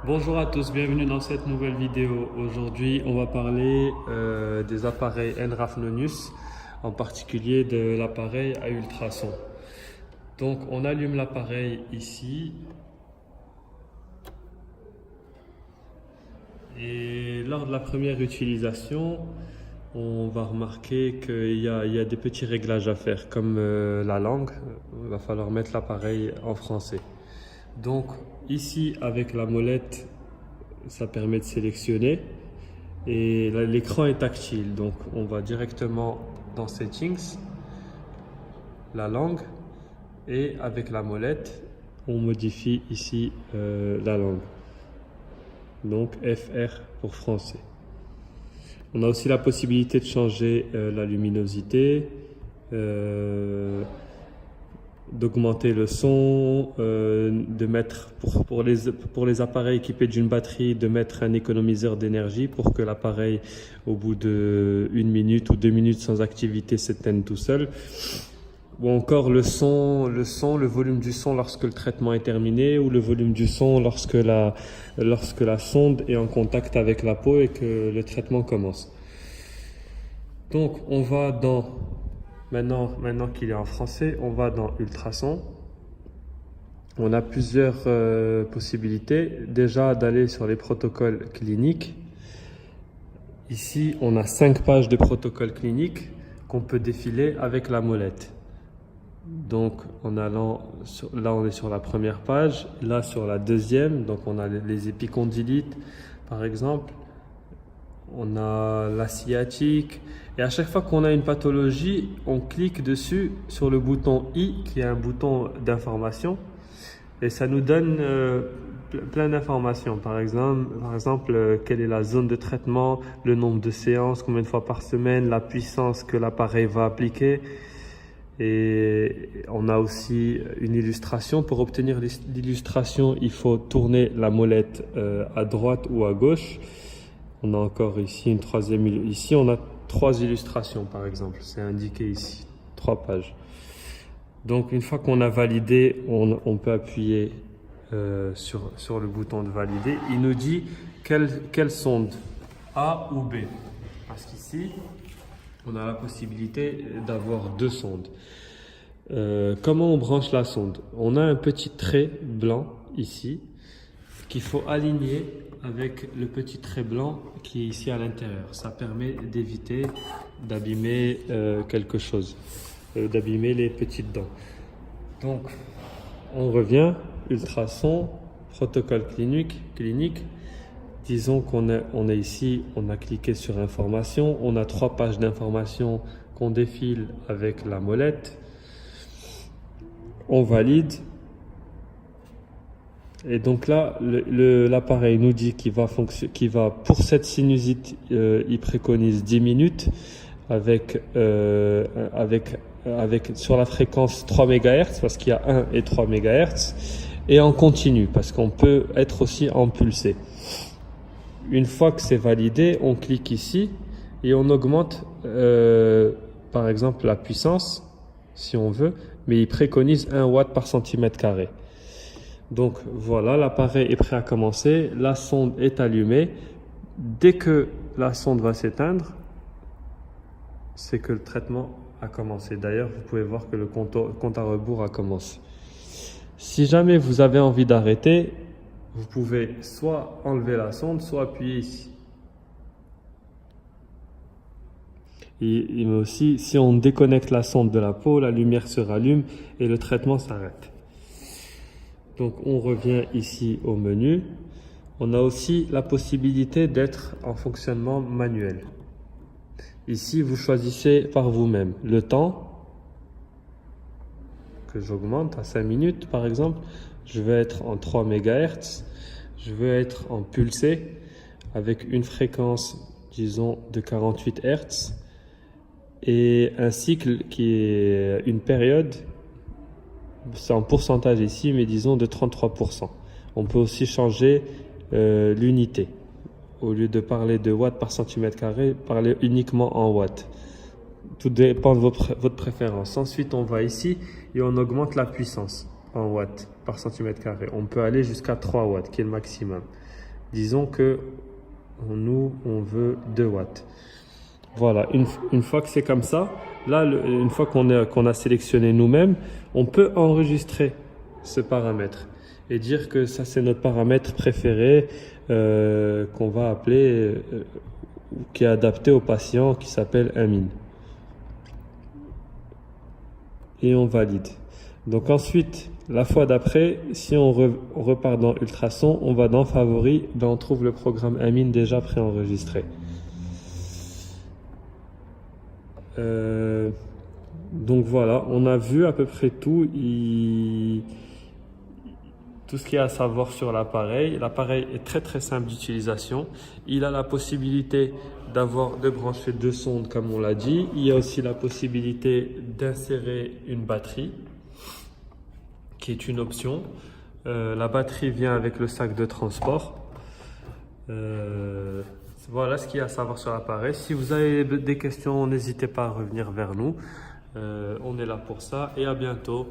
Bonjour à tous, bienvenue dans cette nouvelle vidéo. Aujourd'hui, on va parler des appareils NRAF Nonus, en particulier de l'appareil à ultrasons. Donc, on allume l'appareil ici et lors de la première utilisation, on va remarquer qu'il y a des petits réglages à faire, comme la langue. Il va falloir mettre l'appareil en français. Donc, ici, avec la molette, ça permet de sélectionner et l'écran est tactile. Donc, on va directement dans Settings, la langue, et avec la molette, on modifie ici la langue. Donc, FR pour français. On a aussi la possibilité de changer la luminosité, d'augmenter le son, de mettre pour les appareils équipés d'une batterie, de mettre un économiseur d'énergie pour que l'appareil au bout de 1 minute ou 2 minutes sans activité s'éteigne tout seul. Ou encore le volume du son lorsque le traitement est terminé, ou le volume du son lorsque la sonde est en contact avec la peau et que le traitement commence. Donc on va dans, maintenant qu'il est en français, on va dans ultrasons. On a plusieurs possibilités. Déjà d'aller sur les protocoles cliniques. Ici on a 5 pages de protocoles cliniques qu'on peut défiler avec la molette. Donc en allant là on est sur la première page, là sur la deuxième, donc on a les épicondylites par exemple, on a la sciatique, et à chaque fois qu'on a une pathologie, on clique dessus sur le bouton I qui est un bouton d'information et ça nous donne plein d'informations. Par exemple, quelle est la zone de traitement, le nombre de séances, combien de fois par semaine, la puissance que l'appareil va appliquer. Et on a aussi une illustration. Pour obtenir l'illustration, il faut tourner la molette à droite ou à gauche. On a encore ici une troisième. Ici, on a 3 illustrations, par exemple. C'est indiqué ici, 3 pages. Donc, une fois qu'on a validé, on peut appuyer sur le bouton de valider. Il nous dit quelle sonde, A ou B. Parce qu'ici, on a la possibilité d'avoir 2 sondes. Comment on branche la sonde? On a un petit trait blanc ici qu'il faut aligner avec le petit trait blanc qui est ici à l'intérieur. Ça permet d'éviter d'abîmer quelque chose, d'abîmer les petites dents. Donc, on revient, ultrason, protocole clinique. Disons qu'on est ici, on a cliqué sur information, on a 3 pages d'informations qu'on défile avec la molette. On valide. Et donc là, l'appareil nous dit qu'il va pour cette sinusite, il préconise 10 minutes avec sur la fréquence 3 MHz parce qu'il y a 1 et 3 MHz et en continu parce qu'on peut être aussi en pulsé. Une fois que c'est validé, on clique ici et on augmente par exemple la puissance si on veut, mais il préconise 1 watt par centimètre carré. Donc voilà, l'appareil est prêt à commencer, la sonde est allumée. Dès que la sonde va s'éteindre, c'est que le traitement a commencé. D'ailleurs, vous pouvez voir que le compte à rebours a commencé. Si jamais vous avez envie d'arrêter, vous pouvez soit enlever la sonde, soit appuyer ici. Mais aussi, si on déconnecte la sonde de la peau, la lumière se rallume et le traitement s'arrête. Donc on revient ici au menu. On a aussi la possibilité d'être en fonctionnement manuel. Ici, vous choisissez par vous-même le temps que j'augmente à 5 minutes par exemple. Je vais être en 3 MHz. Je veux être en pulsé avec une fréquence, disons, de 48 Hz et un cycle qui est une période, c'est en pourcentage ici, mais disons de 33%. On peut aussi changer l'unité. Au lieu de parler de watts par centimètre carré, parler uniquement en watts. Tout dépend de votre préférence. Ensuite, on va ici et on augmente la puissance en watts par centimètre carré. On peut aller jusqu'à 3 watts, qui est le maximum. Disons que nous, on veut 2 watts. Voilà, une fois que c'est comme ça, là, une fois qu'on a sélectionné nous-mêmes, on peut enregistrer ce paramètre et dire que ça, c'est notre paramètre préféré qu'on va appeler, qui est adapté au patient, qui s'appelle Amin. Et on valide. Donc ensuite, la fois d'après, si on repart dans ultrason, on va dans favoris, ben on trouve le programme Amin déjà préenregistré. Donc voilà, on a vu à peu près tout, tout ce qu'il y a à savoir sur l'appareil. L'appareil est très très simple d'utilisation. Il a la possibilité de brancher 2 sondes comme on l'a dit. Il y a aussi la possibilité d'insérer une batterie, qui est une option. La batterie vient avec le sac de transport. Voilà ce qu'il y a à savoir sur l'appareil. Si vous avez des questions, n'hésitez pas à revenir vers nous. On est là pour ça et à bientôt.